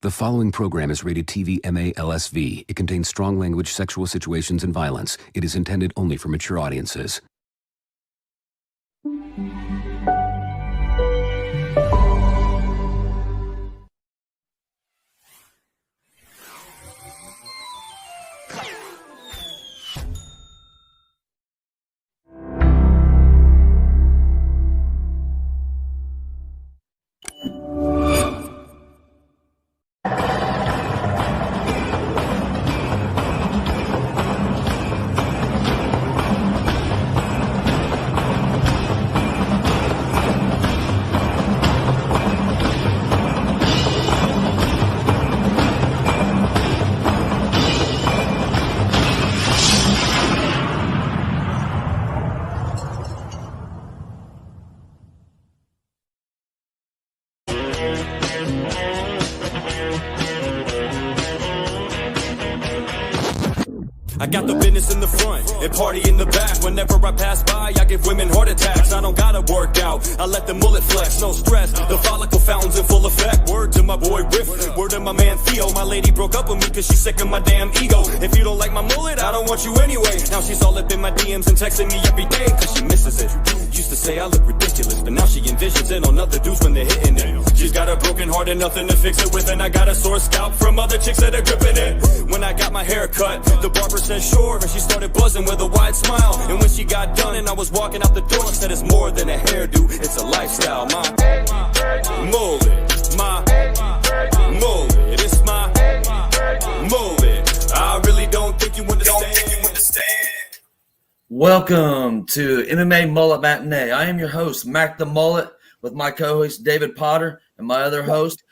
The following program is rated TV MA-LSV. It contains strong language, sexual situations, and violence. It is intended only for mature audiences. I got the business in the front and party in the back. Whenever I pass by, I give women heart attacks. I don't gotta work out, I let the mullet flex. No stress, the follicle fountain's in full effect. Word to my boy Riff, word to my man Theo. My lady broke up with me cause she's sick of my damn ego. If you don't like my mullet, I don't want you anyway. Now she's all up in my DMs and texting me every day cause she misses it. Used to say I look ridiculous, but now she envisions it on other dudes when they're hitting it. She's got a broken heart and nothing to fix it with, and I got a sore scalp from other chicks that are gripping it. When I got my hair cut, the barber said sure, and she started buzzing with a wide smile. And when she got done and I was walking out the door, she said it's more than a hairdo, it's a lifestyle. My mullet, my mullet, it's my mullet. I really don't think you understand. Welcome to MMA Mullet Matinee. I am your host, Mac the Mullet, with my co-host David Potter and my other host,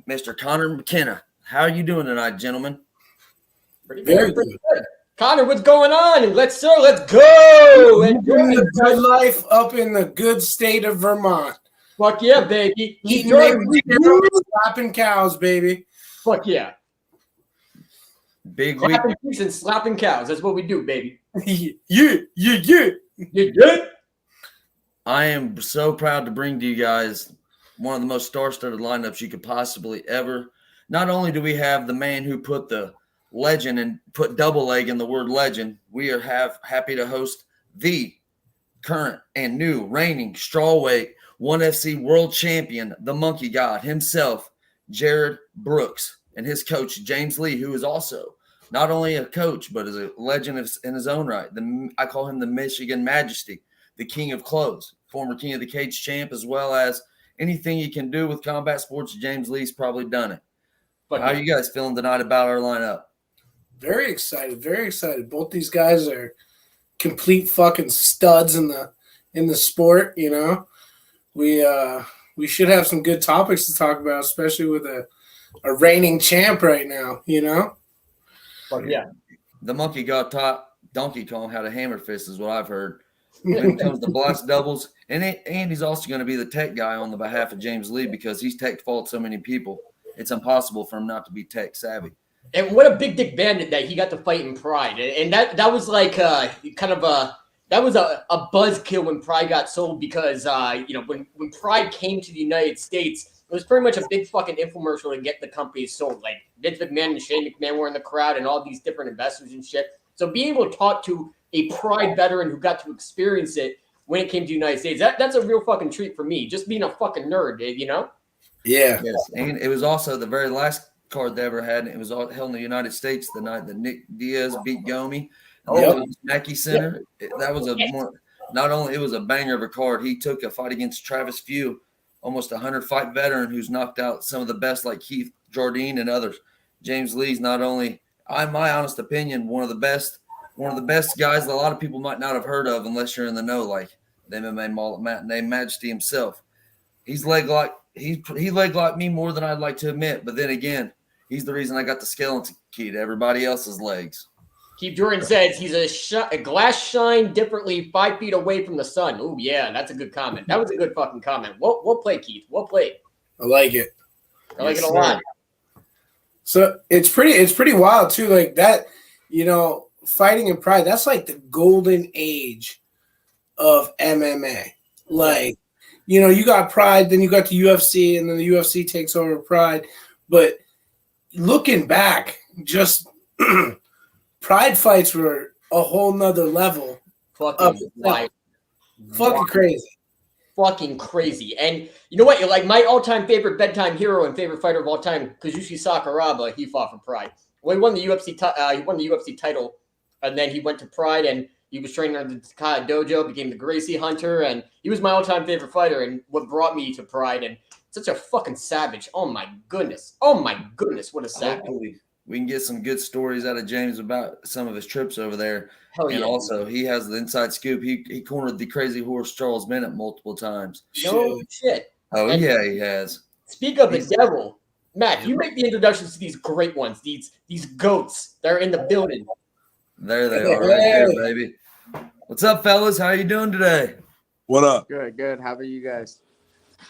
Mr. Connor McKenna. How are you doing tonight, gentlemen? Very good. Connor, what's going on? Let's go. Enjoying the good life up in the good state of Vermont. Fuck yeah, baby. Slapping cows, baby. Fuck yeah. Big week. Clapping pigs and slapping cows. That's what we do, baby. Yeah. You good? I am so proud to bring to you guys one of the most star-studded lineups you could possibly ever. Not only do we have the man who put the legend and put double leg in the word legend, we are happy to host the current and new reigning strawweight 1FC world champion, the monkey god himself, Jared Brooks, and his coach, James Lee, who is also not only a coach, but is a legend in his own right. I call him the Michigan Majesty, the king of clothes, former king of the cage champ, as well as anything you can do with combat sports, James Lee's probably done it. How are you guys feeling tonight about our lineup? Very excited, very excited. Both these guys are complete fucking studs in the sport, you know. We should have some good topics to talk about, especially with a reigning champ right now, you know. Fuck yeah. The monkey god taught Donkey Kong how to hammer fist is what I've heard. When it comes to blast doubles, and he's also going to be the tech guy on the behalf of James Lee because he's tech fault so many people. It's impossible for him not to be tech savvy. And what a big dick bandit that he got to fight in Pride. And that was like kind of a buzzkill when Pride got sold because when Pride came to the United States, it was pretty much a big fucking infomercial to get the company sold. Like Vince McMahon and Shane McMahon were in the crowd and all these different investors and shit. So being able to talk to a Pride veteran who got to experience it when it came to the United States, that's a real fucking treat for me. Just being a fucking nerd, you know? Yeah. Yes, and it was also the very last card they ever had, and it was all held in the United States the night that Nick Diaz beat Gomi. Mackey Center. That was not only it was a banger of a card. He took a fight against Travis Few, almost 100-fight veteran who's knocked out some of the best like Keith Jardine and others. James Lee's not only, in my honest opinion, one of the best guys that a lot of people might not have heard of unless you're in the know, like the MMA Mullet Matinee Majesty himself. He's leg locked. He leg locked me more than I'd like to admit, but then again, he's the reason I got the skeleton key to everybody else's legs. Keith Jordan says he's a glass shine differently 5 feet away from the sun. Oh yeah, that's a good comment. That was a good fucking comment. We'll play, Keith. We'll play. I like it. I like it a lot. So it's pretty wild too. Like that, you know, fighting in Pride. That's like the golden age of MMA. Like, you know, you got Pride, then you got the UFC, and then the UFC takes over Pride. But looking back, just pride fights were a whole nother level. Fucking wild. Fucking crazy. Fucking crazy. And you know what? You're like my all-time favorite bedtime hero and favorite fighter of all time, Kazushi Sakuraba. He fought for Pride. Well, he won the UFC. He won the UFC title, and then he went to Pride, and he was training under the Takada Dojo, became the Gracie Hunter, and he was my all-time favorite fighter, and what brought me to Pride. And such a fucking savage. Oh my goodness. Oh my goodness. What a savage. Hopefully, we can get some good stories out of James about some of his trips over there. Hell yeah. And also, he has the inside scoop. He cornered the crazy horse Charles Bennett multiple times. No shit. Oh, And yeah, he has. speak of the devil, Matt, you make the introductions to these great ones, these goats that are in the building. There they are, right there, baby. What's up, fellas? How you doing today? What up? Good. How about you guys?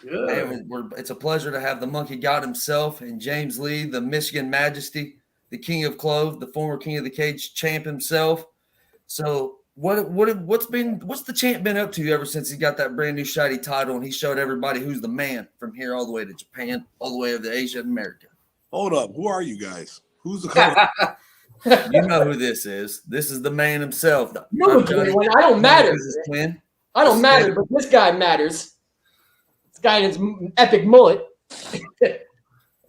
Man, it's a pleasure to have the monkey god himself and James Lee, the Michigan Majesty, the King of Clove, the former King of the Cage champ himself. So what's the champ been up to ever since he got that brand new shiny title and he showed everybody who's the man from here all the way to Japan, all the way over to Asia and America? Hold up. Who are you guys? Who's the coach? You know who this is. This is the man himself. No, I don't matter. This is twin. I don't matter, but this guy matters. This guy and his epic mullet.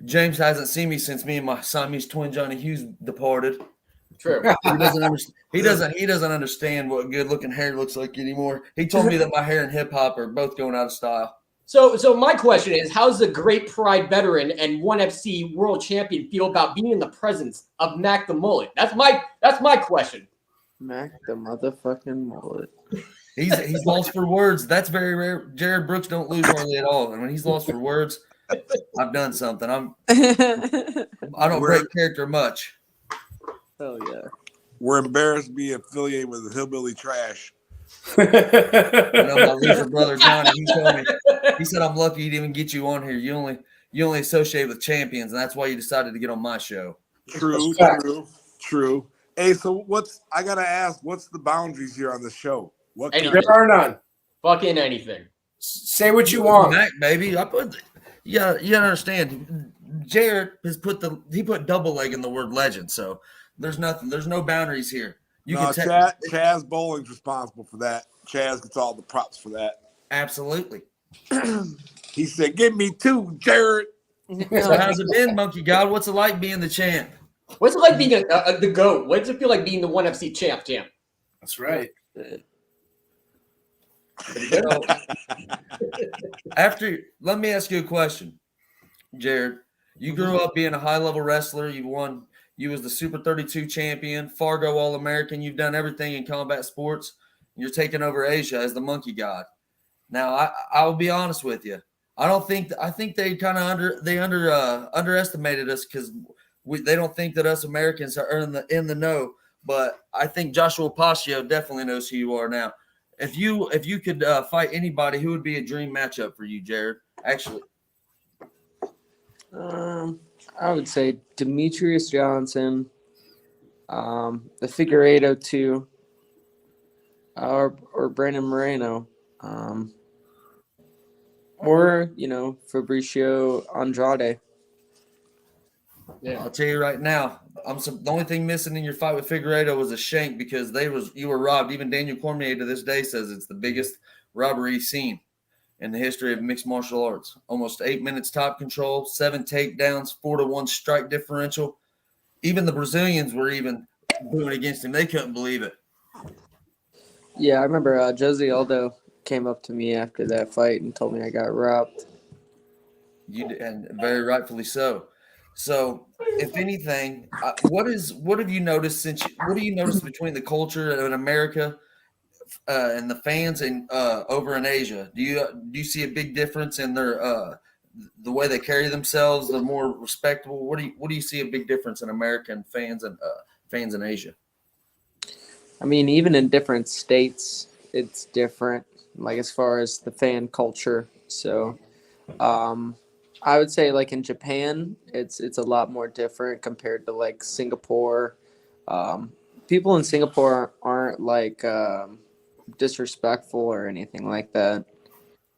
James hasn't seen me since me and my Siamese twin Johnny Hughes departed. True. He doesn't understand what good looking hair looks like anymore. He told me that my hair and hip hop are both going out of style. So my question is, how's the great Pride veteran and ONE FC world champion feel about being in the presence of Mac the Mullet? That's my question. Mac the motherfucking mullet. He's lost for words. That's very rare. Jared Brooks don't lose hardly at all. And when he's lost for words, I've done something. I don't break character much. Hell yeah. We're embarrassed to be affiliated with the Hillbilly Trash. I know my loser brother Johnny. He said I'm lucky he didn't even get you on here. You only associate with champions, and that's why you decided to get on my show. True. Hey, so I gotta ask, what's the boundaries here on the show? What Anything. There are none. Fucking anything. Say what you want. Mac, baby. You gotta understand. Jared has put double leg in the word legend, so there's no boundaries here. Chaz Bowling's responsible for that. Chaz gets all the props for that. Absolutely. He said, "Give me two, Jared." So how's it been, Monkey God? What's it like being the champ? What's it like being the GOAT? What does it feel like being the ONE FC champ? That's right. Let me ask you a question, Jared. You grew up being a high-level wrestler. You was the Super 32 champion, Fargo All-American. You've done everything in combat sports. You're taking over Asia as the monkey god. Now, I'll be honest with you. I think they kind of underestimated us because they don't think that us Americans are in the know. But I think Joshua Pascio definitely knows who you are now. If you could fight anybody, who would be a dream matchup for you, Jared? Actually, I would say Demetrius Johnson, the Figueiredo 2, or Brandon Moreno, or Fabricio Andrade. Yeah. I'll tell you right now, the only thing missing in your fight with Figueiredo was a shank because you were robbed. Even Daniel Cormier to this day says it's the biggest robbery he's seen in the history of mixed martial arts. Almost 8 minutes top control, 7 takedowns, 4-1 strike differential. Even the Brazilians were even booing against him. They couldn't believe it. Yeah, I remember Jose Aldo came up to me after that fight and told me I got robbed. And very rightfully so. So, if anything, what have you noticed what do you notice between the culture in America and the fans and over in Asia? Do you see a big difference in their the way they carry themselves? They're more respectable. What do you see a big difference in American fans and fans in Asia? I mean, even in different states, it's different. Like as far as the fan culture, so. I would say like in Japan, it's a lot more different compared to like Singapore. People in Singapore aren't like disrespectful or anything like that,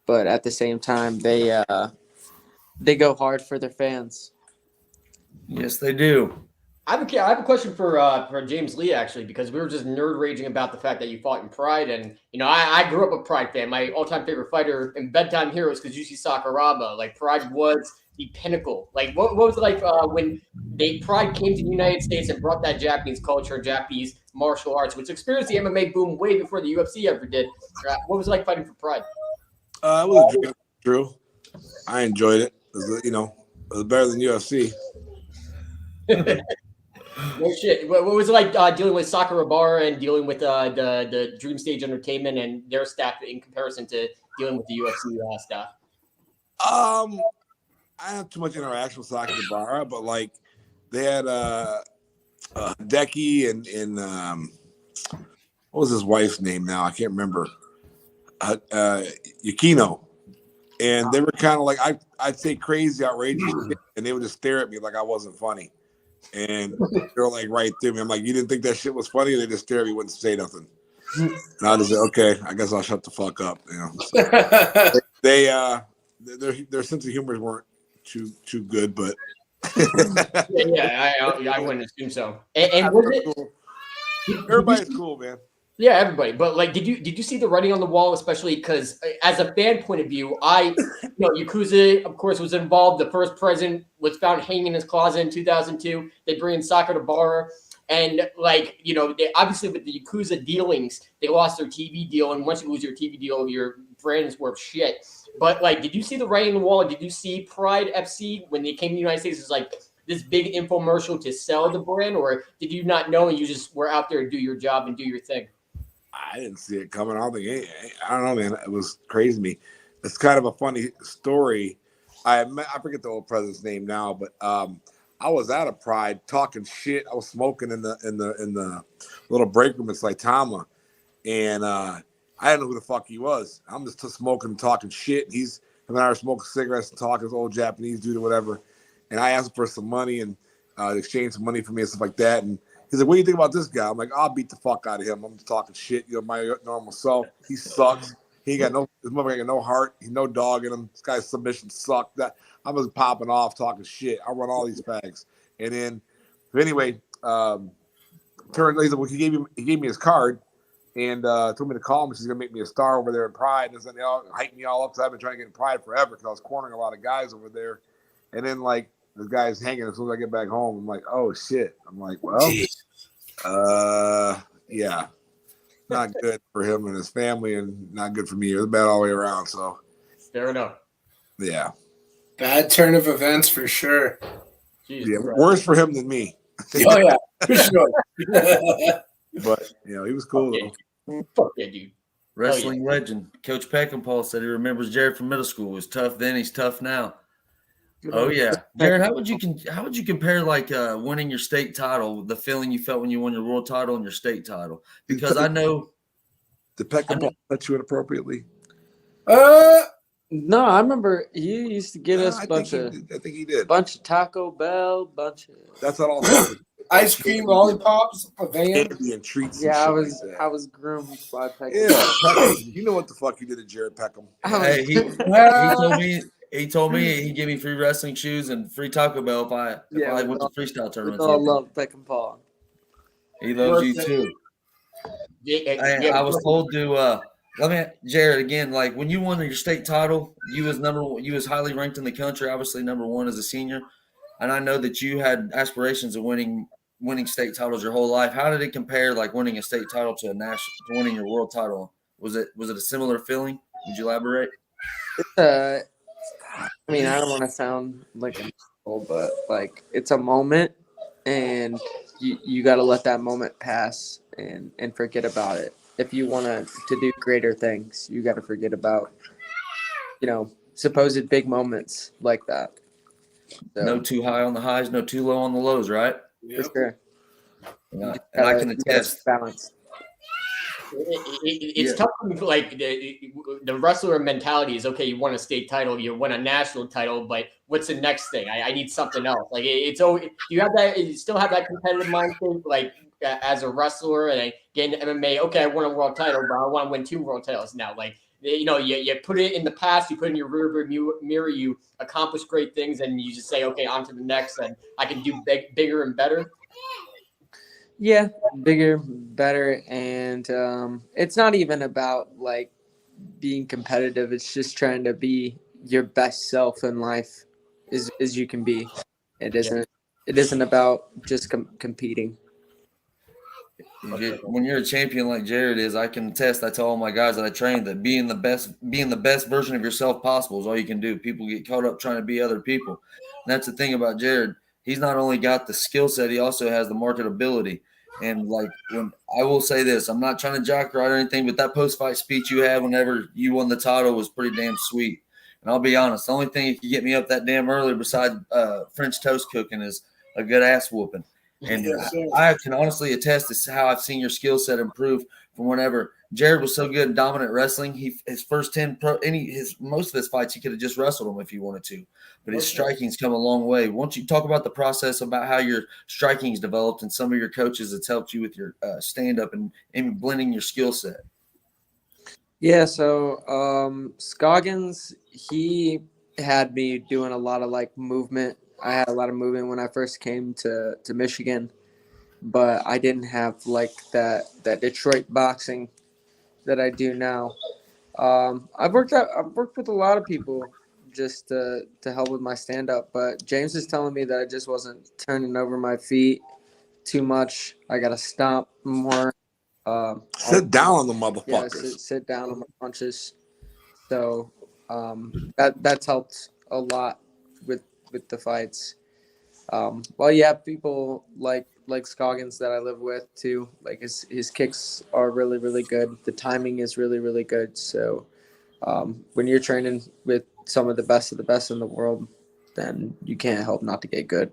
but at the same time they go hard for their fans. Yes, they do. I have a question for James Lee, actually, because we were just nerd raging about the fact that you fought in Pride, and I grew up a Pride fan. My all time favorite fighter and bedtime hero is Kazushi Sakuraba. Like Pride was the pinnacle. Like what was it like when Pride came to the United States and brought that Japanese culture, Japanese martial arts, which experienced the MMA boom way before the UFC ever did. What was it like fighting for Pride? It was a dream true. I enjoyed it. It was better than UFC. No shit. What was it like dealing with Sakurabara and dealing with the Dream Stage Entertainment and their staff in comparison to dealing with the UFC staff? I didn't have too much interaction with Sakurabara, but like they had Hideki and what was his wife's name now? I can't remember. Yukino. And they were kind of like I'd say crazy, outrageous shit, and they would just stare at me like I wasn't funny. And they're like right through me. I'm like, you didn't think that shit was funny? And they just stare at me, wouldn't say nothing. And I just say, okay, I guess I'll shut the fuck up. So their sense of humor weren't too good, but I wouldn't assume so. And was it? Cool. Everybody's cool, man. Yeah, everybody. But like, did you see the writing on the wall, especially because as a fan point of view, Yakuza, of course, was involved. The first president was found hanging in his closet in 2002. They bring in Sakurabara, and they obviously with the Yakuza dealings, they lost their TV deal, and once you lose your TV deal, your brand is worth shit. But like, did you see the writing on the wall? Did you see Pride FC when they came to the United States? It's like this big infomercial to sell the brand, or did you not know and you just were out there to do your job and do your thing? I didn't see it coming. I don't know, man. It was crazy to me. It's kind of a funny story. I forget the old president's name now, but I was out of Pride talking shit. I was smoking in the little break room at Saitama, and I didn't know who the fuck he was. I'm just smoking and talking shit. Him and I were smoking cigarettes and talking, this old Japanese dude or whatever. And I asked him for some money and exchanged some money for me and stuff like that. And he's like, what do you think about this guy? I'm like, I'll beat the fuck out of him. I'm just talking shit, my normal self. He sucks. This motherfucker got no heart. He's no dog in him. This guy's submission sucked. I was popping off, talking shit. I run all these fags. And then, anyway, he gave me his card and told me to call him. He's gonna make me a star over there in Pride. And then they all hyped me all up. So I've been trying to get in Pride forever because I was cornering a lot of guys over there. And then like the guy's hanging as soon as I get back home. I'm like, oh shit. I'm like, well, yeah, not good for him and his family, and not good for me. It was bad all the way around. So fair enough. Yeah, bad turn of events for sure. Jesus yeah, Christ. worse for him than me. Oh yeah, for sure. But he was cool. Fuck yeah, dude. Wrestling legend Coach Peckinpah said he remembers Jared from middle school. He was tough then. He's tough now. Oh yeah, Jared. How would you compare like winning your state title, the feeling you felt when you won your world title and your state title? Because I know. Did Peckinpah touch you inappropriately? No, I remember he used to give us I think he did. bunch of Taco Bell, bunch of. That's not all. Ice cream, lollipops, a van. Candy and treats. Yeah, and shit like that. I was groomed by Peckham. Yeah, Peckham, you know what the fuck you did to Jared Peckham? Hey, he told me he'd give me free wrestling shoes and free Taco Bell if I went to freestyle tournaments. We all love Peckinpah. He loves you too. I was told to. Jared, again, like when you won your state title, you was highly ranked in the country, obviously number one as a senior. And I know that you had aspirations of winning state titles your whole life. How did it compare, like winning a state title to winning your world title? Was it a similar feeling? Would you elaborate? I mean, I don't want to sound like an asshole, but like it's a moment, and you got to let that moment pass and forget about it. If you want to do greater things, you got to forget about supposed big moments like that. So, No too high on the highs, no too low on the lows, right? Yep. for sure. And I can attest. Balance. It's tough. Like the wrestler mentality is okay. You won a state title, you won a national title, but what's the next thing? I need something else. Like it's always. Do you have that? You still have that competitive mindset, like as a wrestler and getting MMA? Okay, I won a world title, but I want to win 2 world titles now. Like you put it in the past, you put it in your rearview mirror, you accomplish great things, and you just say, okay, on to the next, and I can do bigger and better. Yeah, bigger, better, and it's not even about like being competitive. It's just trying to be your best self in life as you can be. It isn't. It isn't about just competing. When you're a champion like Jared is, I can attest. I tell all my guys that I train that being the best version of yourself possible is all you can do. People get caught up trying to be other people. And that's the thing about Jared. He's not only got the skill set, he also has the marketability. And like when I will say this, I'm not trying to jock or anything, but that post fight speech you had whenever you won the title was pretty damn sweet. And I'll be honest, the only thing that can get me up that damn early besides French toast cooking is a good ass whooping. And Yes, sir. I can honestly attest to how I've seen your skill set improve from whenever Jared was so good in dominant wrestling. His first 10 most of his fights he could have just wrestled him if he wanted to, but his striking's come a long way. Won't you talk about the process about how your striking's developed and some of your coaches that's helped you with your stand up and blending your skill set? Yeah, so Scoggins, he had me doing a lot of like movement. I had a lot of movement when I first came to Michigan, but I didn't have like that Detroit boxing that I do now. I've worked with a lot of people just to help with my stand up, but James is telling me that I just wasn't turning over my feet too much. I gotta stomp more. Sit down on the Yeah, motherfuckers. sit down on my punches. So that's helped a lot with the fights. Well, you have people like Scoggins that I live with too. Like his kicks are really, really good. The timing is really, really good. So when you're training with some of the best in the world, then you can't help not to get good.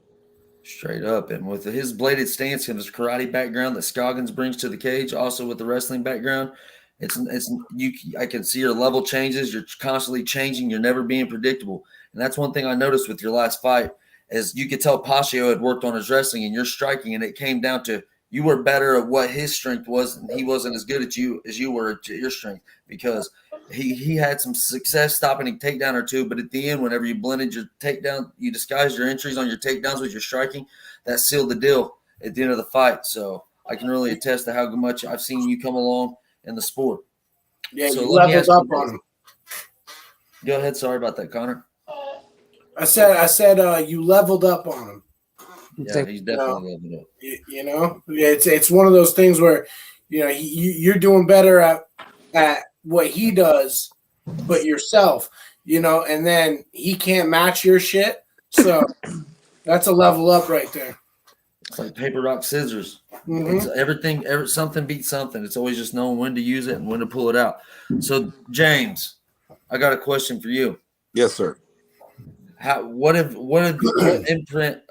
Straight up. And with his bladed stance and his karate background that Scoggins brings to the cage, also with the wrestling background, I can see your level changes. You're constantly changing. You're never being predictable. And that's one thing I noticed with your last fight is you could tell Pacio had worked on his wrestling and your striking, and it came down to you were better at what his strength was, and he wasn't as good at you as you were at your strength because he had some success stopping a takedown or two, but at the end, whenever you blended your takedown, you disguised your entries on your takedowns with your striking, that sealed the deal at the end of the fight. So I can really attest to how much I've seen you come along in the sport. Yeah, So you let me leveled ask up you on this. him. Go ahead. Sorry about that, Connor. I said you leveled up on him. Yeah, he's definitely leveled up. You know, it's one of those things where, you know, you're doing better at what he does, but yourself, you know, and then he can't match your shit. So that's a level up right there. It's like paper, rock, scissors. Mm-hmm. It's something beats something. It's always just knowing when to use it and when to pull it out. So, James, I got a question for you. Yes, sir. What imprint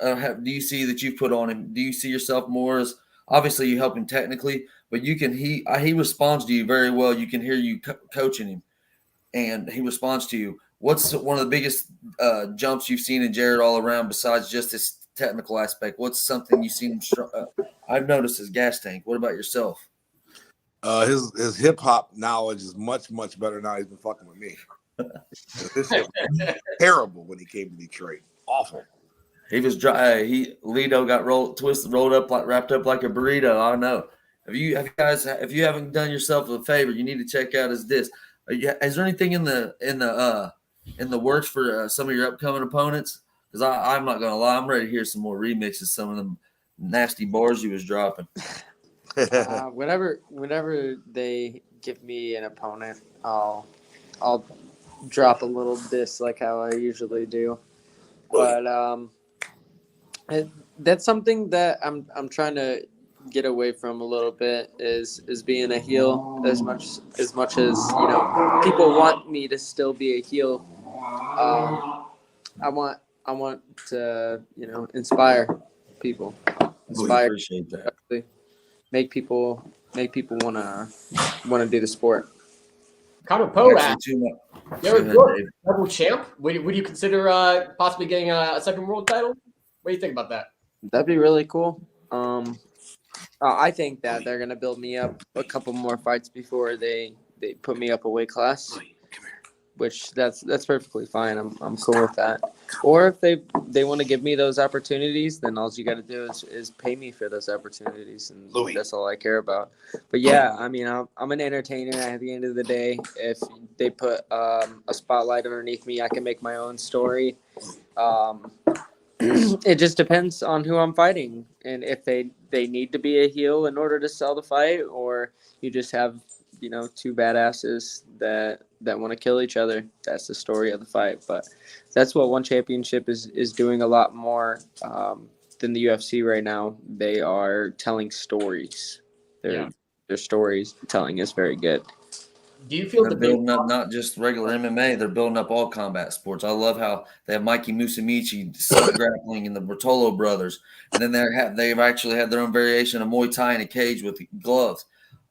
do you see that you put on him? Do you see yourself more as obviously you help him technically, but he responds to you very well. You can hear you coaching him, and he responds to you. What's one of the biggest jumps you've seen in Jared all around besides just his technical aspect? What's something you've seen him? I've noticed his gas tank. What about yourself? His hip hop knowledge is much better now. He's been fucking with me. This shit was terrible when he came to Detroit. Awful. He was dry. Lido got wrapped up like a burrito. I know. If you haven't done yourself a favor, you need to check out his disc. Is there anything in the works for some of your upcoming opponents? Because I'm not gonna lie, I'm ready to hear some more remixes. Some of them nasty bars you was dropping. Whenever they give me an opponent, I'll drop a little diss like how I usually do. But that's something that I'm trying to get away from a little bit is being a heel as much as you know people want me to still be a heel. I want to, you know, inspire people. I appreciate that. Make people wanna do the sport. Connor Poe Actually, asked, you're double champ. Would you consider possibly getting a second world title? What do you think about that? That'd be really cool. I think that they're gonna build me up a couple more fights before they they put me up a weight class, which that's perfectly fine. I'm cool with that. Or if they want to give me those opportunities, then all you got to do is pay me for those opportunities, and that's all I care about. But yeah, I mean, I'm an entertainer. At the end of the day, if they put a spotlight underneath me, I can make my own story. It just depends on who I'm fighting, and if they need to be a heel in order to sell the fight, or you just have two badasses that want to kill each other. That's the story of the fight. But that's what One Championship is doing a lot more than the UFC right now. They are telling stories. Their stories telling is very good. Do you feel They're building up not just regular MMA, they're building up all combat sports. I love how they have Mikey Musumeci, Sub Grappling, and the Bertolo brothers. And then they've actually had their own variation of Muay Thai in a cage with gloves.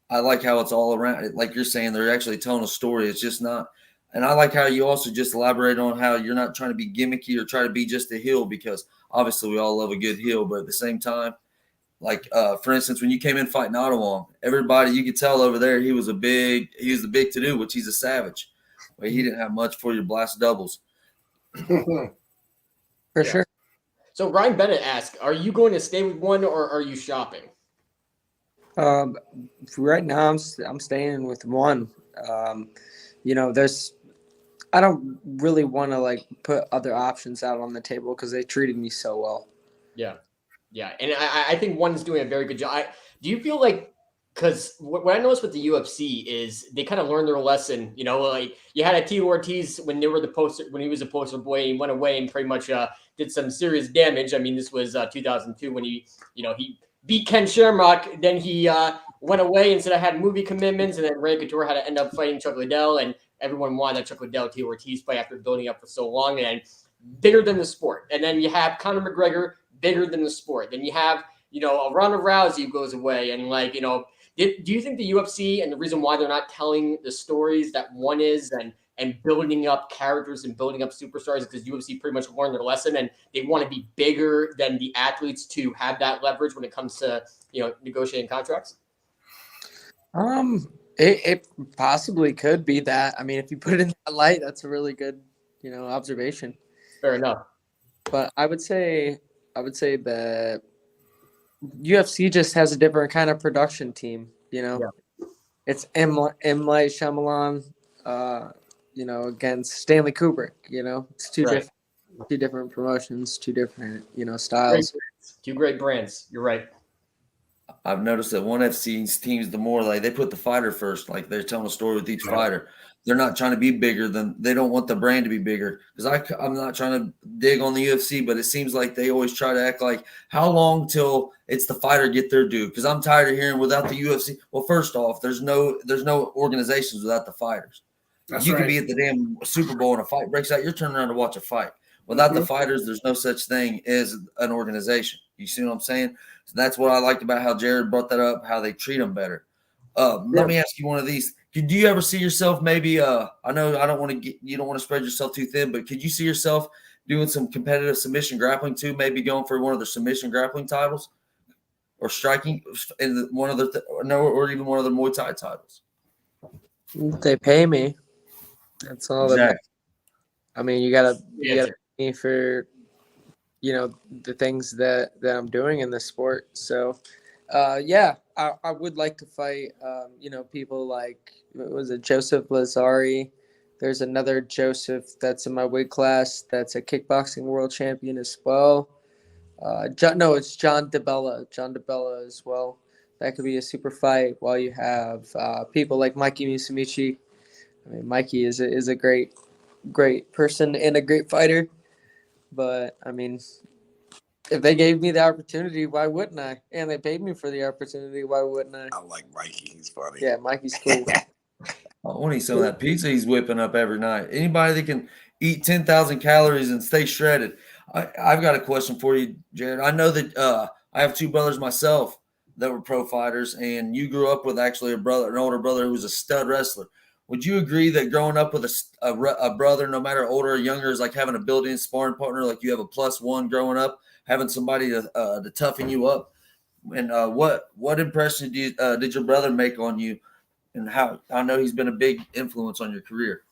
I like how it's all around. Like you're saying, they're actually telling a story. It's just not. And I like how you also just elaborate on how you're not trying to be gimmicky or try to be just a heel, because obviously we all love a good heel. But at the same time, like, for instance, when you came in fighting Ottawa, everybody, you could tell over there he was the big to do, which he's a savage. But he didn't have much for your blast doubles. For sure. So Ryan Bennett asked, are you going to stay with One, or are you shopping? Right now I'm staying with One. I don't really want to put other options out on the table because they treated me so well. Yeah, and I think One is doing a very good job. Do you feel like, because what I noticed with the UFC is they kind of learned their lesson. You had a Tito Ortiz when he was a poster boy, and he went away and pretty much did some serious damage. I mean, this was 2002 when he beat Ken Shamrock. Then he went away instead of had movie commitments, and then Ray Couture had to end up fighting Chuck Liddell, and everyone wanted that Chuck Liddell Tito Ortiz fight after building up for so long, and bigger than the sport. And then you have Conor McGregor, bigger than the sport. Then you have, a Ronda Rousey who goes away. And do you think the UFC, and the reason why they're not telling the stories that One is and building up characters and building up superstars, because UFC pretty much learned their lesson and they want to be bigger than the athletes to have that leverage when it comes to, negotiating contracts? It possibly could be that. I mean, if you put it in that light, that's a really good, observation. Fair enough. But I would say that UFC just has a different kind of production team. It's M. Night Shyamalan, against Stanley Kubrick. It's two different promotions, two different styles. Two great brands. You're right. I've noticed that One FC's teams, the more they put the fighter first, like they're telling a story with each fighter. They're not trying to be bigger they don't want the brand to be bigger. Because I'm not trying to dig on the UFC, but it seems like they always try to act like, how long till it's the fighter get their due? Because I'm tired of hearing without the UFC. Well, first off, there's no organizations without the fighters. You can be at the damn Super Bowl and a fight breaks out, you're turning around to watch a fight. Without the fighters, there's no such thing as an organization. You see what I'm saying? So that's what I liked about how Jared brought that up, how they treat them better. Let me ask you one of these. Do you ever see yourself maybe I know I don't want to you don't want to spread yourself too thin, but could you see yourself doing some competitive submission grappling too, maybe going for one of the submission grappling titles or striking in one of the or even one of the Muay Thai titles? They pay me. That's all. Exactly. I mean, you gotta pay me for the things that I'm doing in this sport. So I would like to fight people like, was it Joseph Lazari? There's another Joseph that's in my weight class that's a kickboxing world champion as well. It's John DeBella as well. That could be a super fight. While you have people like Mikey Musumeci. I mean, Mikey is a great person and a great fighter. But I mean, if they gave me the opportunity, why wouldn't I? And they paid me for the opportunity, why wouldn't I? I like Mikey. He's funny. Yeah, Mikey's cool. I want to eat some of that pizza he's whipping up every night. Anybody that can eat 10,000 calories and stay shredded. I've got a question for you, Jared. I know that I have two brothers myself that were pro fighters, and you grew up with actually an older brother who was a stud wrestler. Would you agree that growing up with a brother, no matter older or younger, is like having a built-in sparring partner, like you have a +1 growing up, having somebody to toughen you up? And what impression did your brother make on you and how I know he's been a big influence on your career.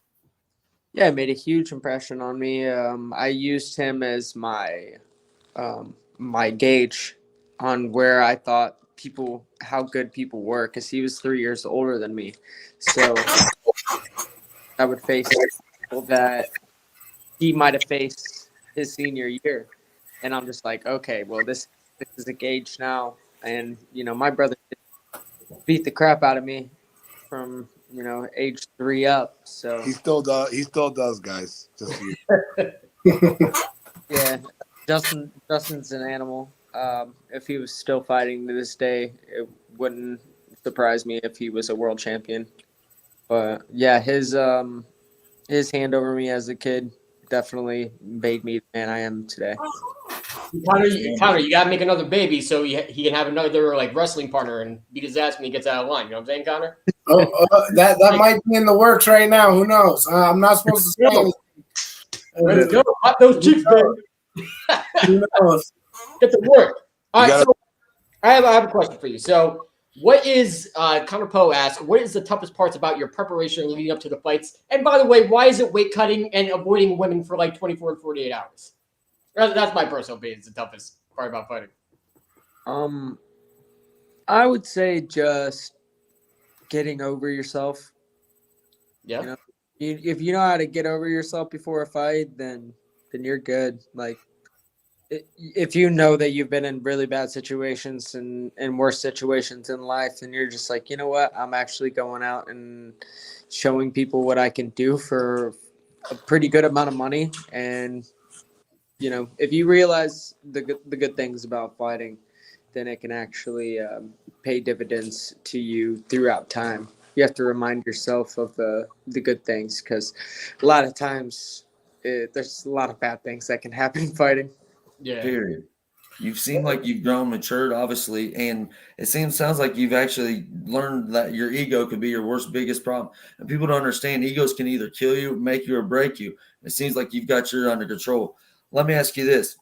Yeah, it made a huge impression on me. I used him as my gauge on where I thought how good people were, because he was 3 years older than me. So I would face people that he might have faced his senior year, and I'm just like, okay, well, this is a gauge now. And my brother beat the crap out of me from age 3 up. So He still does. He still does, guys. Just so yeah, Justin's an animal. If he was still fighting to this day, it wouldn't surprise me if he was a world champion. But yeah, his hand over me as a kid definitely made me the man I am today. Connor, you gotta make another baby so he can have another like wrestling partner and beat his ass when he gets out of line. You know what I'm saying, Connor? That might be in the works right now. Who knows? I'm not supposed to say anything. Let's go. Pop those cheeks, baby. Who knows? Get to work. All right, gotta- so I have a question for you. So, what is Connor Poe asked? What is the toughest parts about your preparation leading up to the fights? And by the way, why is it weight cutting and avoiding women for like 24 and 48 hours? That's my personal opinion. It's the toughest part about fighting. I would say just getting over yourself. Yeah. If you know how to get over yourself before a fight, then you're good. Like, if you know that you've been in really bad situations and worse situations in life, and you're just like, you know what, I'm actually going out and showing people what I can do for a pretty good amount of money. And if you realize the good things about fighting, then it can actually pay dividends to you throughout time. You have to remind yourself of the good things, because a lot of times there's a lot of bad things that can happen in fighting. Yeah. Period. You've seemed like you've grown, matured, obviously, and it sounds like you've actually learned that your ego could be your worst, biggest problem. And people don't understand egos can either kill you, make you, or break you. It seems like you've got yours under control. Let me ask you this: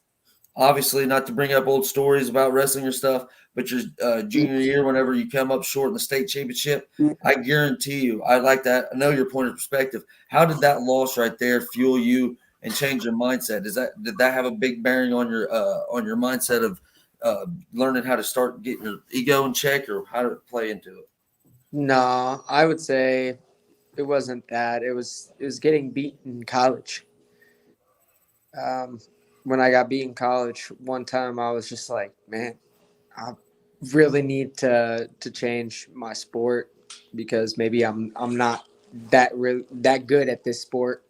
obviously, not to bring up old stories about wrestling or stuff, but your junior year, whenever you come up short in the state championship, I guarantee you, I like that. I know your point of perspective. How did that loss right there fuel you and change your mindset? Did that have a big bearing on your mindset of learning how to start getting your ego in check, or how did it play into it? No, I would say it wasn't that. It was getting beat in college. When I got beat in college one time, I was just like, man, I really need to change my sport, because maybe I'm not that good at this sport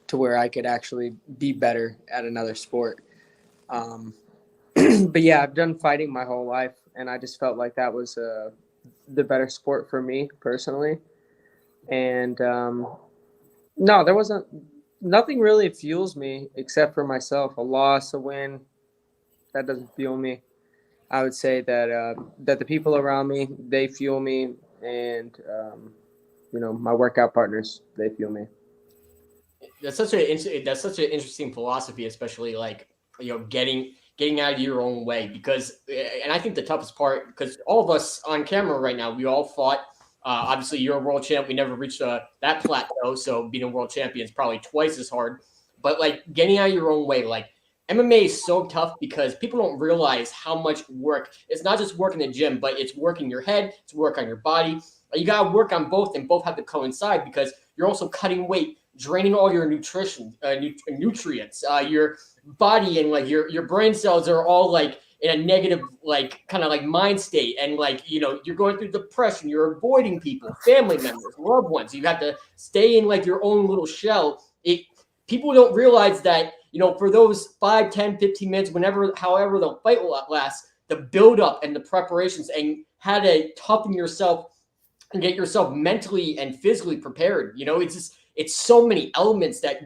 to where I could actually be better at another sport. But yeah, I've done fighting my whole life, and I just felt like that was the better sport for me personally. And no, there wasn't nothing really fuels me except for myself. A loss, a win, that doesn't fuel me. I would say that the people around me, they fuel me, and my workout partners, they fuel me. That's such an interesting philosophy, especially like getting out of your own way, because and I think the toughest part, because all of us on camera right now, we all fought. Obviously, you're a world champ. We never reached that plateau, so being a world champion is probably twice as hard. But like getting out of your own way, like MMA is so tough because people don't realize how much work. It's not just work in the gym, but it's work in your head, it's work on your body. You gotta work on both, and both have to coincide, because you're also cutting weight, draining all your nutrition, nutrients. Your body and like your brain cells are all like in a negative, like kind of like mind state, and like you're going through depression, you're avoiding people, family members, loved ones. You have to stay in like your own little shell. People don't realize that for those 5, 10, 15 minutes, however the fight will last, the build up and the preparations, and how to toughen yourself and get yourself mentally and physically prepared. It's so many elements that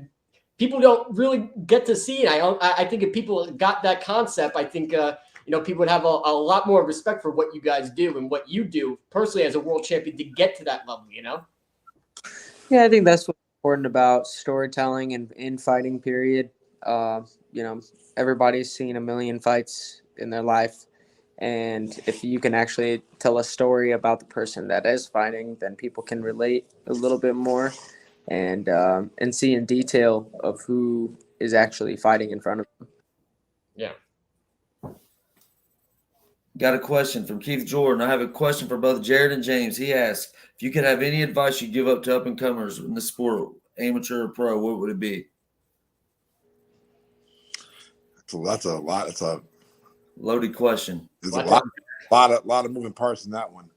people don't really get to see. And I think if people got that concept, I think people would have a lot more respect for what you guys do and what you do personally as a world champion to get to that level. Yeah, I think that's what's important about storytelling and in fighting. Period. Everybody's seen a million fights in their life, And if you can actually tell a story about the person that is fighting, then people can relate a little bit more and see in detail of who is actually fighting in front of them. Yeah. Got a question from Keith Jordan. I have a question for both Jared and James. He asks, if you could have any advice you give up to up-and-comers in the sport, amateur or pro, what would it be? So that's a lot. It's a Loaded question. There's a lot of moving parts in that one.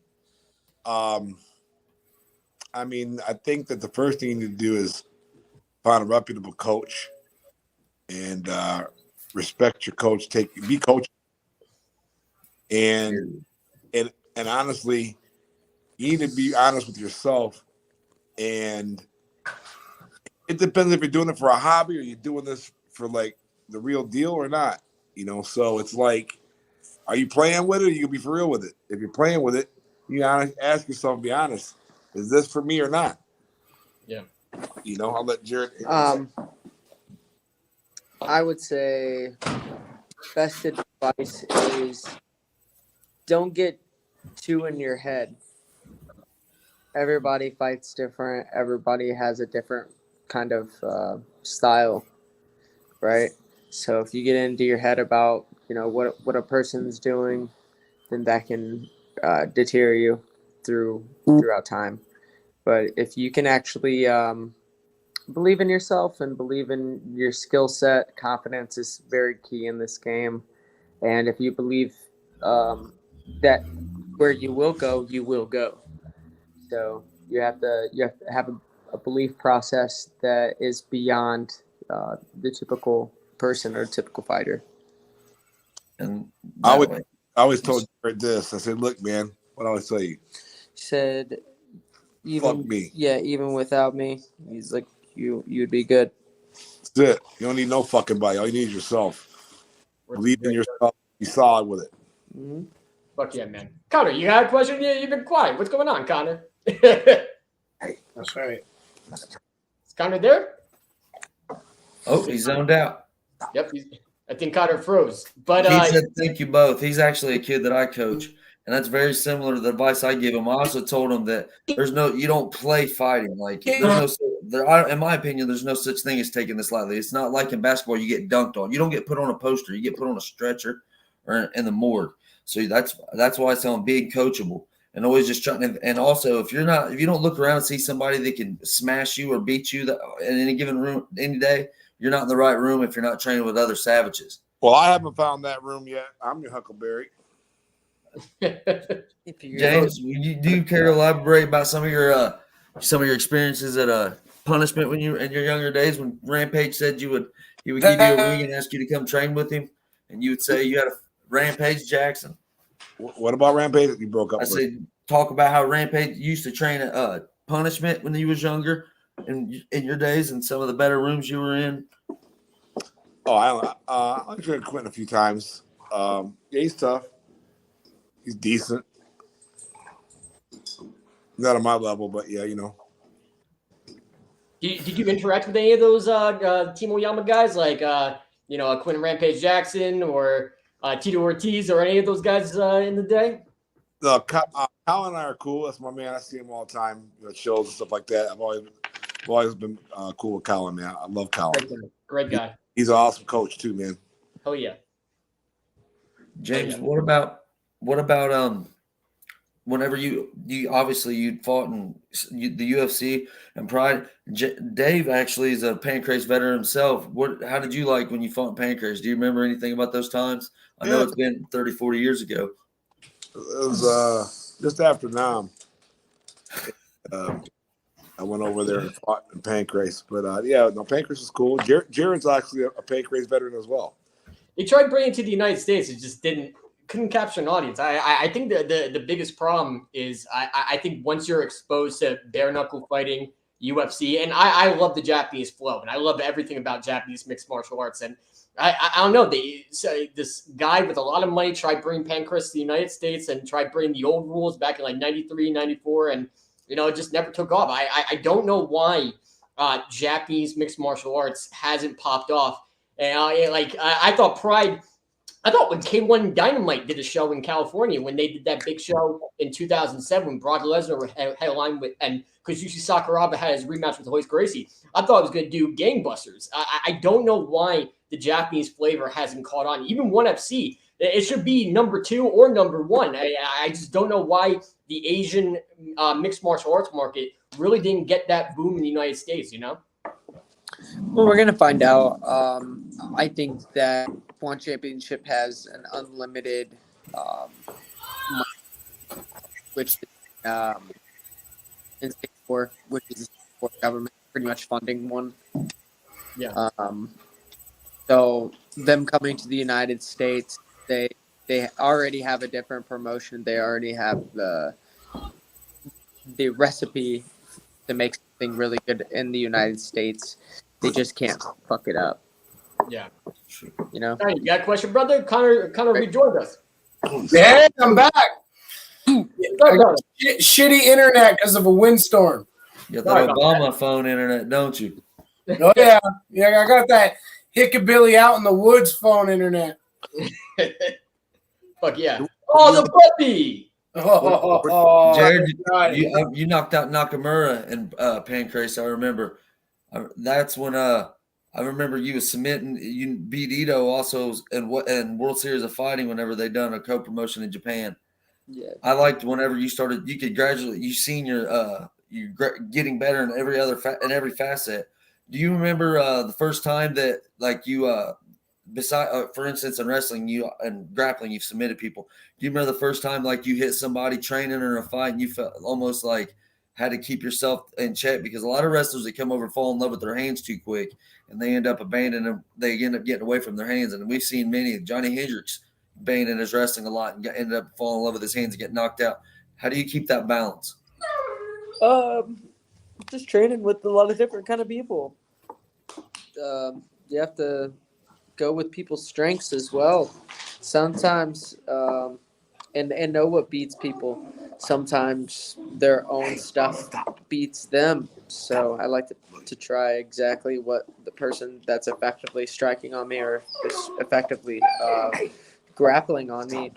I mean, I think that the first thing you need to do is find a reputable coach and respect your coach. Be coach, and honestly, you need to be honest with yourself. And it depends if you're doing it for a hobby or you're doing this for like the real deal or not. You know, so it's like, are you playing with it or you can be for real with it? If you're playing with it, you gotta ask yourself, be honest, is this for me or not? Yeah. You know, I'll let Jared. I would say best advice is don't get too in your head. Everybody fights different. Everybody has a different kind of style, right? So if you get into your head about, you know, what a person's doing, then that can deter you throughout time. But if you can actually believe in yourself and believe in your skill set, confidence is very key in this game. And if you believe that where you will go, you will go. So you have to have a belief process that is beyond the typical person or typical fighter. And I always told Jared this. I said, look, man, what I always tell you. He said, even fuck me. Yeah, even without me, he's like, you'd be good. That's it. You don't need no fucking body. All you need is yourself. Believe in yourself. Be solid with it. Mm-hmm. Fuck yeah, man. Connor, you got a question? Yeah, you've been quiet. What's going on, Connor? That's right. Is Connor there? Oh, he's zoned out. Yep. I think Connor froze. But he said, thank you both. He's actually a kid that I coach, and that's very similar to the advice I give him. I also told him that you don't play fighting. Like, in my opinion, there's no such thing as taking this lightly. It's not like in basketball you get dunked on. You don't get put on a poster. You get put on a stretcher or in the morgue. So that's why I tell him being coachable and always just trying to. And also, if you don't look around and see somebody that can smash you or beat you in any given room any day, you're not in the right room if you're not training with other savages. Well, I haven't found that room yet. I'm your Huckleberry. James, do you care to elaborate about some of your experiences at punishment when you in your younger days when Rampage said he would give you a ring and ask you to come train with him, and you would say you had a Rampage Jackson? What about Rampage? You broke up. I said talk about how Rampage used to train at punishment when he was younger in your days and some of the better rooms you were in. Oh, I trained Quentin a few times. Yeah, he's tough. He's decent. Not on my level, but yeah, you know. Did you interact with any of those Team Oyama guys, like Quentin Rampage Jackson or Tito Ortiz or any of those guys in the day? Kyle and I are cool. That's my man. I see him all the time, at shows and stuff like that. I've always been cool with Colin, man. I love Colin. Great guy. He's an awesome coach too, man. Oh yeah. James, what about whenever you obviously you'd fought in the UFC and Pride? Dave actually is a Pancrase veteran himself. How did you like when you fought in Pancrase? Do you remember anything about those times? I know it's been 30, 40 years ago. It was just after Nam. I went over there and fought in Pancrase. But Pancrase is cool. Jared's actually a Pancrase veteran as well. He tried bringing it to the United States. It just couldn't capture an audience. I think the biggest problem is I think once you're exposed to bare knuckle fighting, UFC, and I love the Japanese flow, and I love everything about Japanese mixed martial arts. And I don't know, this guy with a lot of money tried bringing Pancrase to the United States and tried bringing the old rules back in like 93, 94, and it just never took off. I don't know why Japanese mixed martial arts hasn't popped off. And I thought Pride I thought when K1 Dynamite did a show in California, when they did that big show in 2007, when Brock Lesnar had a line with, and Kazushi Sakuraba had his rematch with Royce Gracie, I thought it was going to do gangbusters. I don't know why the Japanese flavor hasn't caught on. Even ONE FC, it should be number 2 or number 1. I just don't know why the Asian mixed martial arts market really didn't get that boom in the United States, you know? Well, we're gonna find out. I think that One Championship has an unlimited, which in Singapore, which is the Singapore government pretty much funding one. Yeah. So them coming to the United States, they already have a different promotion. They already have the recipe to make something really good in the United States. They just can't fuck it up. Yeah. You know? Hey, you got a question, brother? Connor rejoined us. Yeah, I'm back. I got shitty internet because of a windstorm. You got that Obama phone internet, don't you? Oh yeah, I got that hickabilly out in the woods phone internet. Fuck yeah! Oh, the puppy. Jared, you knocked out Nakamura and Pancrase. I remember. That's when I remember you was submitting. You beat Ito also in World Series of Fighting whenever they done a co-promotion in Japan. Yeah. I liked whenever you started. You could gradually. You seen your getting better in every facet. Do you remember the first time that like you for instance in wrestling and grappling you've submitted people? Do you remember the first time like you hit somebody training or in a fight and you felt almost like had to keep yourself in check? Because a lot of wrestlers that come over fall in love with their hands too quick and they end up abandoning them. They end up getting away from their hands. And we've seen many. Johnny Hendricks abandoned his wrestling a lot and ended up falling in love with his hands and get knocked out. How do you keep that balance? Just training with a lot of different kind of people. You have to go with people's strengths as well. Sometimes, and know what beats people. Sometimes their own stuff beats them. So I like to try exactly what the person that's effectively striking on me or is effectively grappling on me.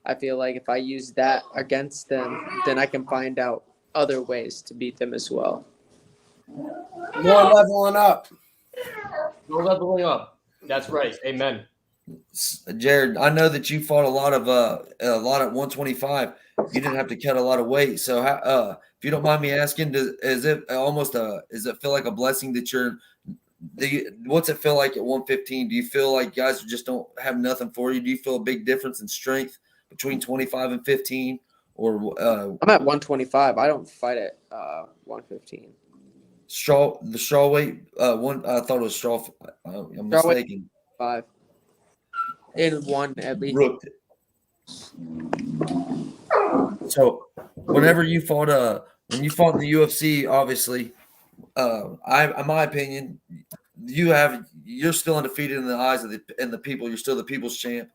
I feel like if I use that against them, then I can find out other ways to beat them as well. More leveling up. We're leveling up. That's right. Amen. Jared, I know that you fought a lot at 125. You didn't have to cut a lot of weight. So, if you don't mind me asking, does it feel like a blessing that what's it feel like at 115? Do you feel like guys just don't have nothing for you? Do you feel a big difference in strength between 25 and 15? Or I'm at 125. I don't fight at 115. The straw weight one. I thought it was straw. I'm mistaken. 5 in one at least. Rooked it. So whenever you fought when you fought in the UFC, obviously, in my opinion, you're still undefeated in the eyes of the people. You're still the people's champ.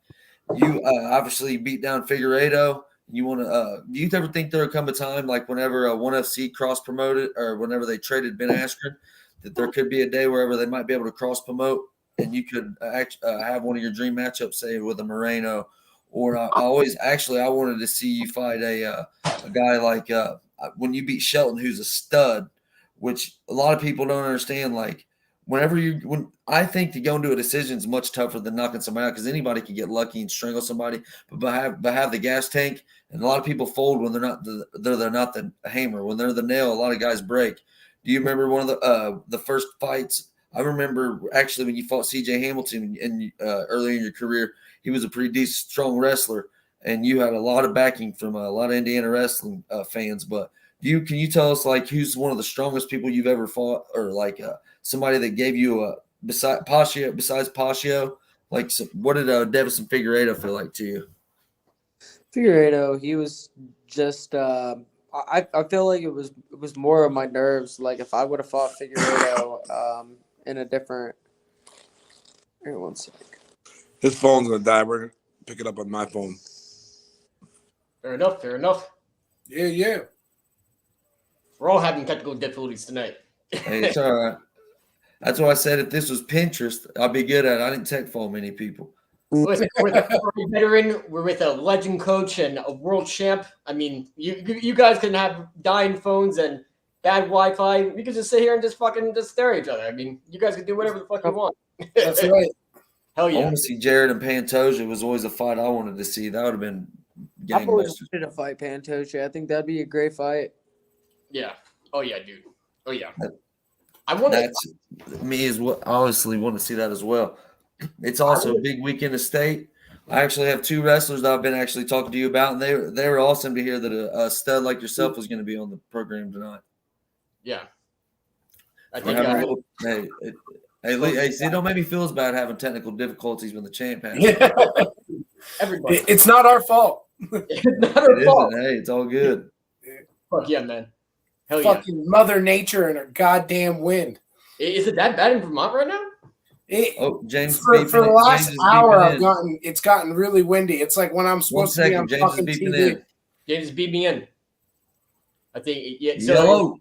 You obviously beat down Figueiredo. You want to? Do you ever think there'll come a time like whenever ONE FC cross promoted or whenever they traded Ben Askren, that there could be a day wherever they might be able to cross promote and you could have one of your dream matchups, say with a Moreno, or I wanted to see you fight a guy like when you beat Shelton, who's a stud, which a lot of people don't understand. Like when I think to go into a decision is much tougher than knocking somebody out because anybody can get lucky and strangle somebody, but have the gas tank. And a lot of people fold when they're not the hammer. When they're the nail, a lot of guys break. Do you remember one of the first fights? I remember actually when you fought C.J. Hamilton and early in your career, he was a pretty decent, strong wrestler, and you had a lot of backing from a lot of Indiana wrestling fans. But can you tell us like who's one of the strongest people you've ever fought, or like somebody that gave you besides Paccio? Like what did Davison Figueiredo feel like to you? Figueiredo, he was just I feel like it was more of my nerves. Like if I would have fought Figueiredo in a different. Here, one sec. His phone's gonna die. We're gonna pick it up on my phone. Fair enough. Yeah. We're all having technical difficulties tonight. Hey, it's all right. That's why I said if this was Pinterest, I'd be good at it. I didn't tech phone many people. with a veteran, we're with a legend coach and a world champ. I mean, you guys can have dying phones and bad Wi-Fi. We could just sit here and just stare at each other. I mean, you guys can do whatever the fuck you want. That's right. Hell I yeah. want to see Jared and Pantoja. Was always a fight I wanted to see. That would have been I've always gangbusters. wanted to fight Pantoja. I think that'd be a great fight. Yeah. Oh yeah, dude. Oh yeah. I want to. That's me as well. I honestly want to see that as well. It's also a big weekend of state. I actually have two wrestlers that I've been actually talking to you about, and they were awesome to hear that a stud like yourself was going to be on the program tonight. Yeah. I We're think. having a little, hey, see, don't make me feel as bad having technical difficulties when the champ has. Everybody. It's not our fault. It's not our It fault. isn't. Hey, it's all good. Fuck yeah, man. Hell yeah. Fucking Mother Nature and her goddamn wind. Is it that bad in Vermont right now? Oh, James, For the last James is hour, beeping in. it's gotten really windy. It's like when I'm One supposed to be on second, James is fucking beeping TV. in. James beat me in. I think. Yeah. So, Hello,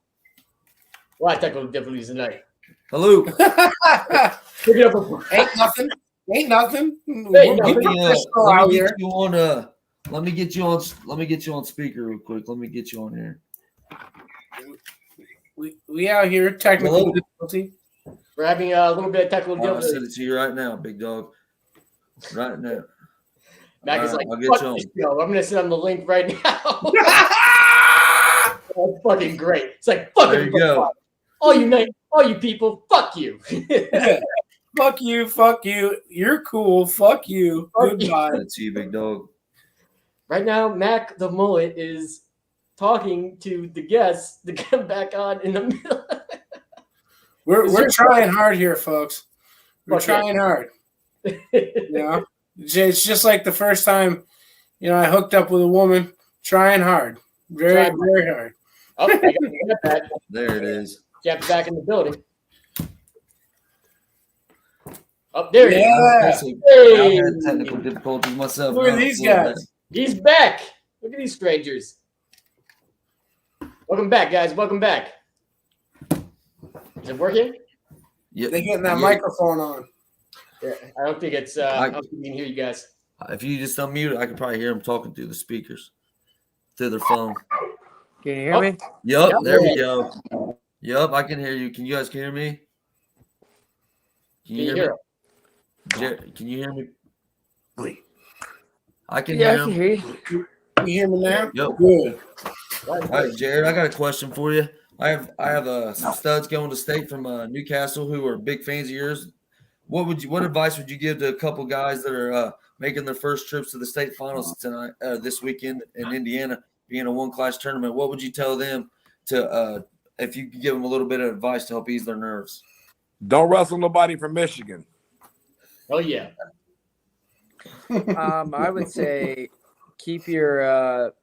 well, I technical difficulties tonight. hello. Pick it up. Ain't nothing. Ain't nothing. Ain't We're nothing. professional out here. Let me get you on speaker real quick. Let me get you on here. We out here technical Hello. difficulty. We're having a little bit of technical I'll difficulties. send it to you right now, big dog. Right now. Mac is All like, right, I'll get fuck you on. this show. I'm gonna send him the link right now. That's fucking great. It's like There fucking you go. all you people, fuck you. Fuck you. Fuck you. You're cool. Fuck you. Fuck you. Goodbye. That's you, big dog. Right now, Mac the Mullet is talking to the guests to come back on in the middle. We're trying hard here, folks. We're Fuck yeah. trying hard. You know, it's just like the first time, I hooked up with a woman. Trying hard, very hard. Oh, I got that. There it is. Jeff's back in the building. Oh, there he is. Yeah. Hey, I've had technical difficulties myself. Look at these guys. he's back. Look at these strangers. Welcome back, guys. Welcome back. Is it working? Yeah, They getting that yeah. microphone on. Yeah, I don't think it's. I don't think we can hear you guys. If you just unmute it, I can probably hear them talking through the speakers, through their phone. Can you hear me? Yup, Yep. there we go. Yup, I can hear you. Can you guys hear me? Can you hear? Can you hear me? I can Yeah, I hear can him. hear you. You hear me now? Yep. Good. All right, Jared, I got a question for you. I have some studs going to state from Newcastle who are big fans of yours. What advice would you give to a couple guys that are making their first trips to the state finals tonight, this weekend in Indiana, being a one-class tournament? What would you tell them to if you could give them a little bit of advice to help ease their nerves? Don't wrestle nobody from Michigan. Oh yeah. I would say keep your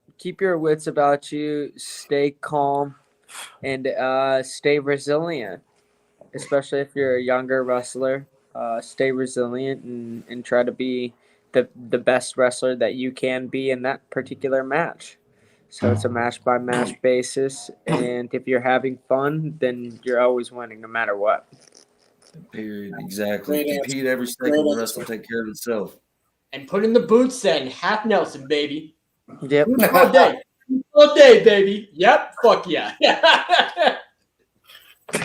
wits about you, stay calm, and stay resilient. Especially if you're a younger wrestler, stay resilient and try to be the best wrestler that you can be in that particular match. So it's a match by match basis, and if you're having fun, then you're always winning no matter what. Period. Exactly. Great Compete every second. Great The rest will take care of itself. And put in the boots and half Nelson, baby. Yep. All day. All day, baby. Yep. Fuck yeah.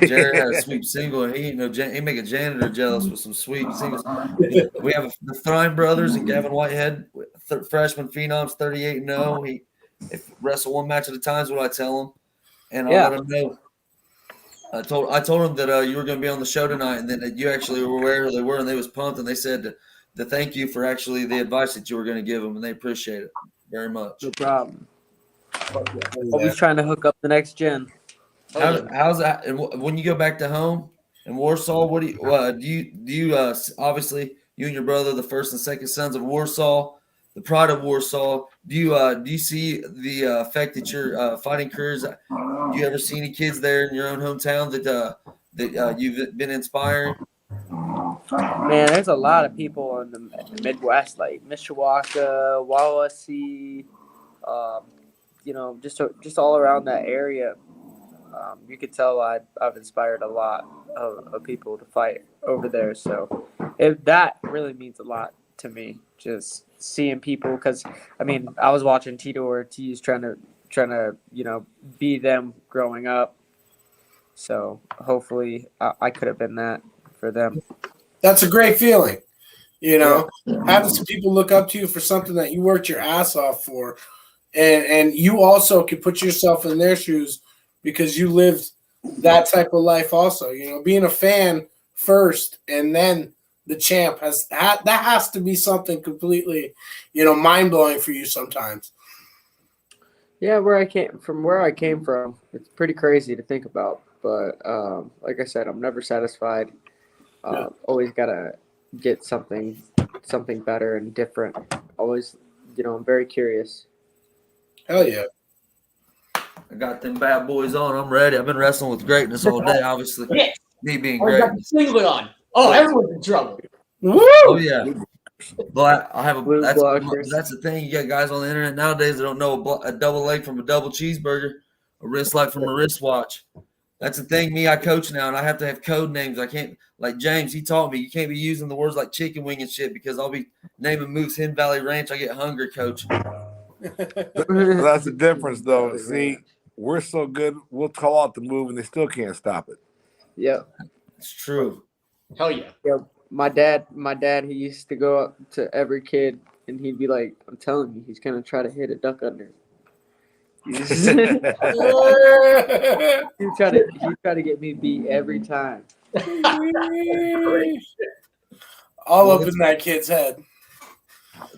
Jared had a sweep single, and he make a janitor jealous with some sweep singles. We have the Thrine brothers and Gavin Whitehead, freshman phenoms, 38-0. He wrestle one match at a time is what I tell him, and I'll let him know. I told him that you were going to be on the show tonight, and that you actually were where they were, and they was pumped, and they said to thank you for actually the advice that you were going to give them, and they appreciate it very much. No problem. Always trying to hook up the next gen. How's that? And when you go back to home in Warsaw, what do you obviously you and your brother, the first and second sons of Warsaw, the pride of Warsaw. Do you see the effect that your fighting careers? Do you ever see any kids there in your own hometown that you've been inspiring? Man, there's a lot of people in the Midwest, like Mishawaka, Wawasee, just all around that area. You could tell I've inspired a lot of people to fight over there. So that really means a lot to me. Just seeing people, because I mean, I was watching Tito Ortiz trying to be them growing up. So hopefully, I could have been that for them. That's a great feeling. Having some people look up to you for something that you worked your ass off for, and you also can put yourself in their shoes because you lived that type of life also. Being a fan first and then the champ that has to be something completely, mind blowing for you sometimes. Yeah, where I came from, it's pretty crazy to think about. But like I said, I'm never satisfied. Always gotta get something better and different. Always, I'm very curious. Hell yeah. I got them bad boys on. I'm ready. I've been wrestling with greatness all day, obviously. Yeah. Me being I great. got the singlet on. Oh, everyone's in trouble. Woo! Oh, yeah. But I have Blue that's blockers. the thing. You got guys on the internet nowadays that don't know a double leg from a double cheeseburger, a wrist lock from a wristwatch. That's the thing. Me, I coach now, and I have to have code names. I can't, like James, he taught me, you can't be using the words like chicken wing and shit because I'll be naming moves Hen Valley Ranch. I get hungry, coach. That's the difference, though. See, we're so good, we'll call out the move, and they still can't stop it. Yep. It's true. Hell yeah. Yep. My dad, he used to go up to every kid, and he'd be like, "I'm telling you, he's gonna try to hit a duck under." He try to get me beat every time. All up in that kid's head.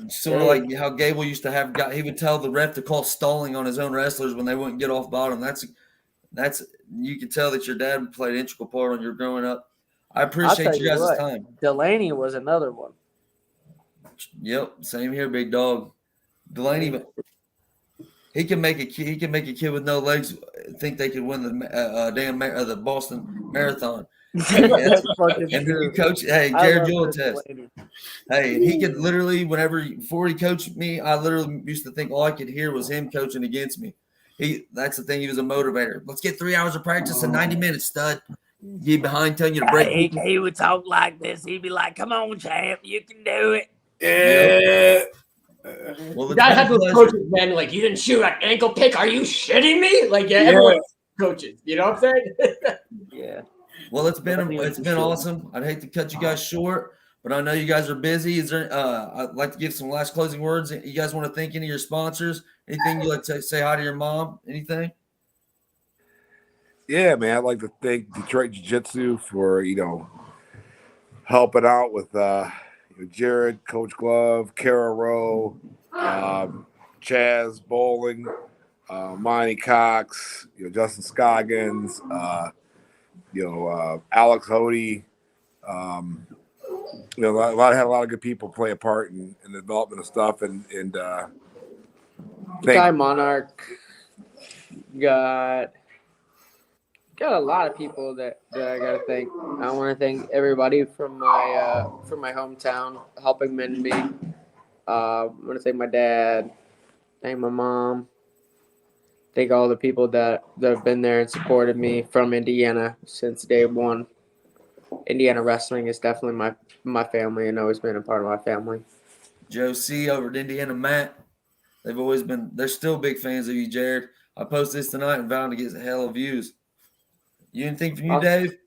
Sort of like how Gable used to have he would tell the ref to call stalling on his own wrestlers when they wouldn't get off bottom. That's you can tell that your dad played an integral part on your growing up. I appreciate you guys' time. Delaney was another one. Yep, same here, big dog. Delaney, he can make a kid with no legs think they could win the Boston Marathon. And you coach, hey, Jared, you'll attest. Hey, and he could literally, before he coached me, I literally used to think all I could hear was him coaching against me. That's the thing. He was a motivator. Let's get 3 hours of practice in 90 minutes, stud. Get behind, telling you to break. He would talk like this. He'd be like, "Come on, champ, you can do it." Yeah. Well, You gotta have those coaches, man. Like, you didn't shoot an ankle pick. Are you shitting me? Like, everyone coaches. You know what I'm saying? Yeah. Well, it's been awesome. I'd hate to cut you guys short, but I know you guys are busy. Is there? I'd like to give some last closing words. You guys want to thank any of your sponsors? Anything you like to say hi to your mom? Anything? Yeah, man. I'd like to thank Detroit Jiu-Jitsu for helping out with Jared, Coach Glove, Kara Rowe, Chaz Bowling, Monty Cox, Justin Scoggins, Alex Hody. A lot of good people play a part in the development of stuff, and Guy Monarch got a lot of people that I gotta thank. I want to thank everybody from my hometown helping mend me. I want to thank my dad, thank my mom, thank all the people that have been there and supported me from Indiana since day one. Indiana wrestling is definitely my family and always been a part of my family. Joe C over at Indiana Matt. They're still big fans of you, Jared. I posted this tonight and vowed to get a hell of views. You anything from you, Dave?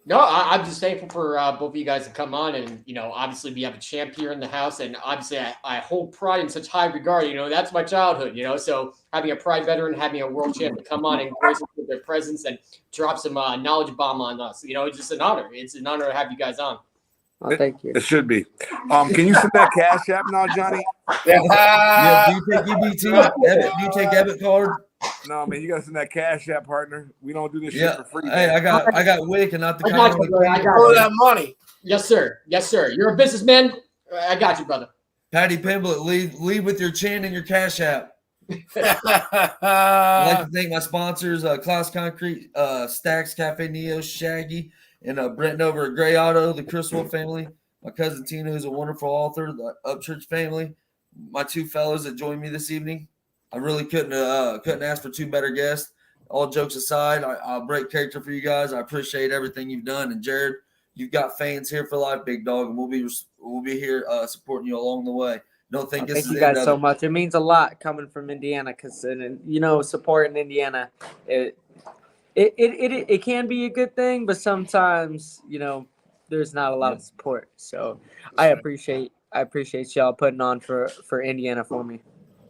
No, I'm just thankful for both of you guys to come on, and obviously we have a champ here in the house, and obviously I hold pride in such high regard. That's my childhood. So having a Pride veteran, having a world champ to come on and grace us with their presence and drop some knowledge bomb on us, it's just an honor. It's an honor to have you guys on. Oh, thank you. It should be. Can you send that cash app now, Johnny? Yeah. Do you take EBT? Do you take debit card? No, man, you gotta send that cash app, partner. We don't do this shit for free. Hey, man. I got Wick and not the I got kind you, brother. I got All you. that money. Yes, sir. You're a businessman. I got you, brother. Patty Pimblett, lead with your chin and your cash app. I'd like to thank my sponsors, Klaus Concrete, Stacks Cafe Neo, Shaggy, and Brent over at Gray Auto, the Criswell family. My cousin Tina, who's a wonderful author, the Upchurch family. My two fellows that joined me this evening. I really couldn't ask for two better guests. All jokes aside, I'll break character for you guys. I appreciate everything you've done. And Jared, you've got fans here for life, big dog, and we'll be here supporting you along the way. Don't think this Thank is you the end guys of so it. much. It means a lot coming from Indiana because, support in Indiana, it can be a good thing, but sometimes, there's not a lot of support. So I appreciate y'all putting on for Indiana for me.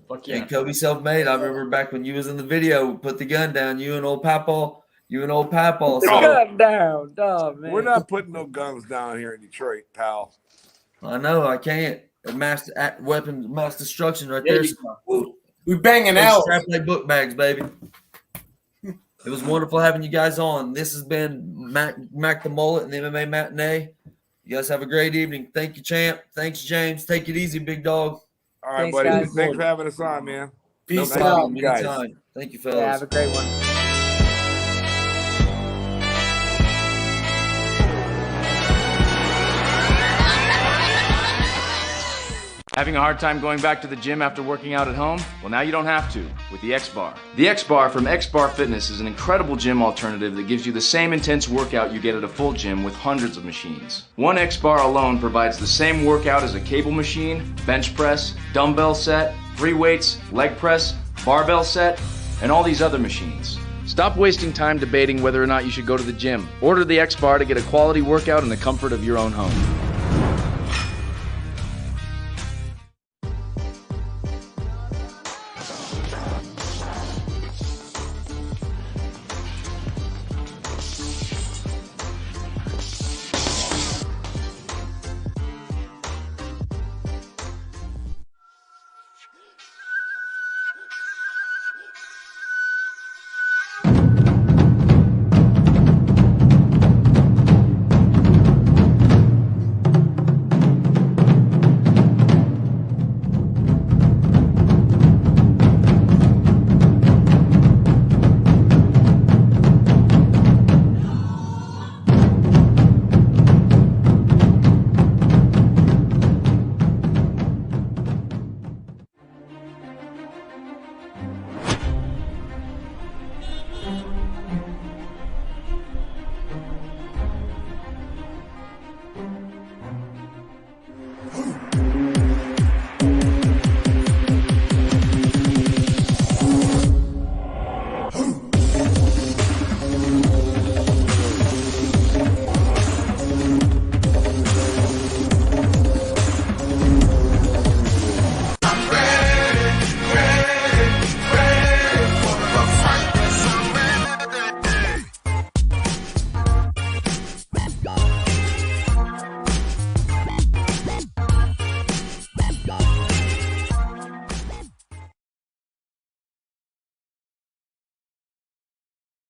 Fuck Hey, yeah. Kobe self-made. I remember back when you was in the video, put the gun down. You and old Papaw. So Gun down, dog, man. We're not putting no guns down here in Detroit, pal. I know I can't. Weapons, mass destruction right There there. you So, We banging out. strap like book bags, baby. It was wonderful having you guys on. This has been Mac the Mullet and the MMA Matinee. You guys have a great evening. Thank you, champ. Thanks, James. Take it easy, big dog. All right, Thanks, buddy. guys. Thanks for having us on, man. Peace No out. problem, guys. Anytime. Thank you, Yeah, fellas. have a great one. Having a hard time going back to the gym after working out at home? Well, now you don't have to with the X-Bar. The X-Bar from X-Bar Fitness is an incredible gym alternative that gives you the same intense workout you get at a full gym with hundreds of machines. One X-Bar alone provides the same workout as a cable machine, bench press, dumbbell set, free weights, leg press, barbell set, and all these other machines. Stop wasting time debating whether or not you should go to the gym. Order the X-Bar to get a quality workout in the comfort of your own home.